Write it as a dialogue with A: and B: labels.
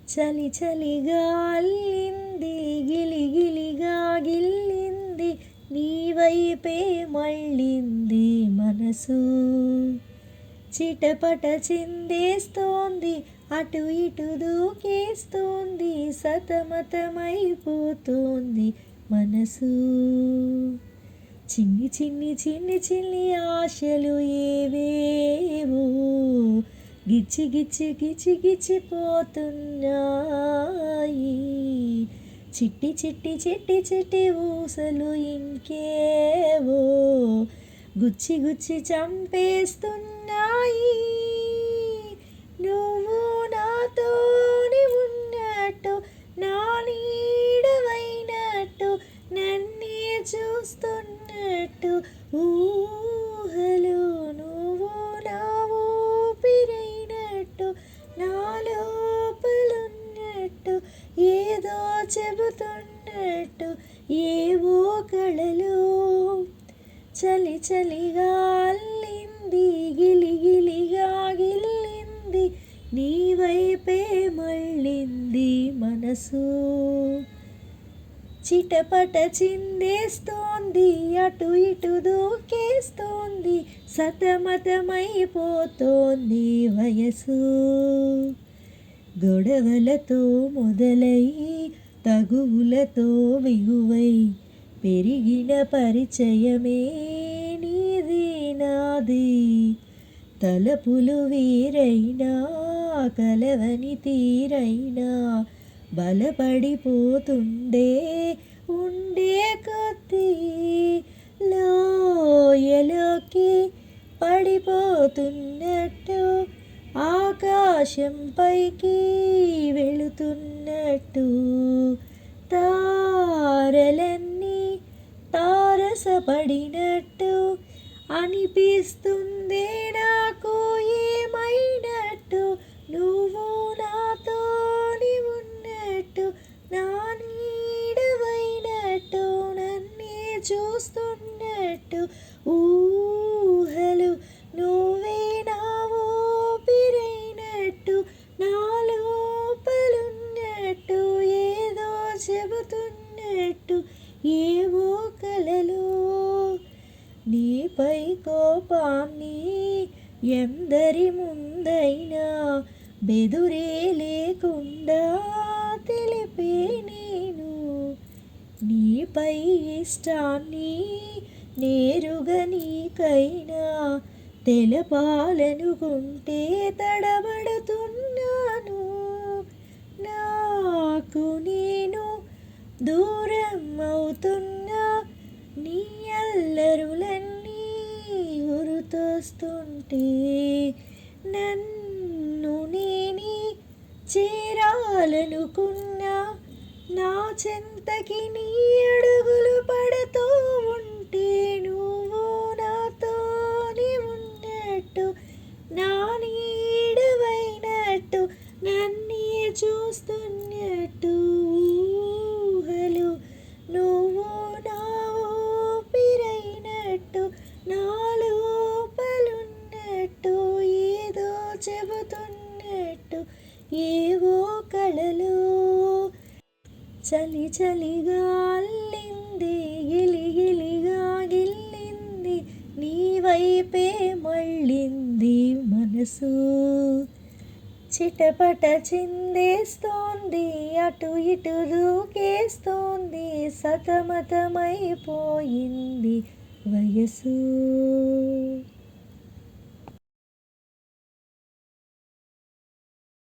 A: చలి చలిగా అల్లింది, గిలిగిలిగా గిల్లింది, నీ వైపే మళ్ళింది మనసు. చిటపట చిందేస్తోంది, అటు ఇటు దూకేస్తోంది, సతమతమైపోతోంది మనసు. చిన్ని చిన్ని చిన్ని చిన్ని ఆశలు ఏవేవో గిచ్చి గిచ్చి గిచ్చి గిచ్చిపోతున్నాయి. చిట్టి చిట్టి చిట్టి చిట్టి ఊసలు ఇంకేవో గుచ్చి గుచ్చి చంపేస్తున్నాయి. నువ్వు నాతోని ఉన్నట్టు, నా నీడవైనట్టు, నన్నే చూస్తున్నట్టు ఊహలు. నువ్వు నా ఊపిరైనట్టు, నా లోపలున్నట్టు, ఏదో చెబుతున్నట్టు ఏవో కళలు. చలి చలిగా అల్లింది, గిలిగిలిగా గిల్లింది, నీ వైపే మళ్ళింది మనసు. చిటపట చిందేస్తోంది, అటు ఇటు దూకేస్తోంది, సతమతమైపోతోంది వయసు. గొడవలతో మొదలై తగువులతో విగువై పెరిగిన పరిచయమే నీది నాది. తలపులు వీరైనా కలవని తీరైనా బలపడిపోతుండే ఉండే కొద్దీ, లోయలోకి పడిపోతున్నట్టు, ఆకాశం పైకి వెళుతున్నట్టు, తారలన్నీ తారసపడినట్టు అనిపిస్తుందే నాకు ఏమైనట్టు. నువ్వు నాతోని ఉన్నట్టు, నా నీడవైనట్టు, నన్నే చూస్తున్నట్టు ఊహలు. నువ్వే నా ఊపిరైనట్టు, నా లోపలున్నట్టు, ఏదో చెబుతున్నట్టు ఏవో కలలు. నీపై కోపాన్ని ఎందరి ముందైనా బెదురే లేకుండా తెలిపే నేను. నీపై ఇష్టాన్ని నేరుగా నీకైనా తెలపాలనుకుంటే తడబడుతున్నాను. నాకు నేను దూరం అవుతున్నా, నీ అల్లరులన్నీ గుర్తొస్తుంటే, నన్ను నేనే చేరాలనుకున్నా, నా చెంతకి నీ అడుగులు పడుతూ ఉంటే, నువ్వు నాతోని ఉన్నట్టు, నా నీడవైనట్టు, నన్నే చూస్తున్నట్టు ఊహలు. నువ్వు నా ఊపిరైనట్టు, నా లోపలున్నట్టు, ఏదో చెబుతున్నట్టు ఏవో కళలు. చలి చలిగా అల్లింది, గిలిగిలిగా గిల్లింది, నీ వైపే మళ్ళింది మనసు. చిటపట చిందేస్తోంది, అటు ఇటు దూకేస్తోంది, సతమతమైపోయింది వయసు.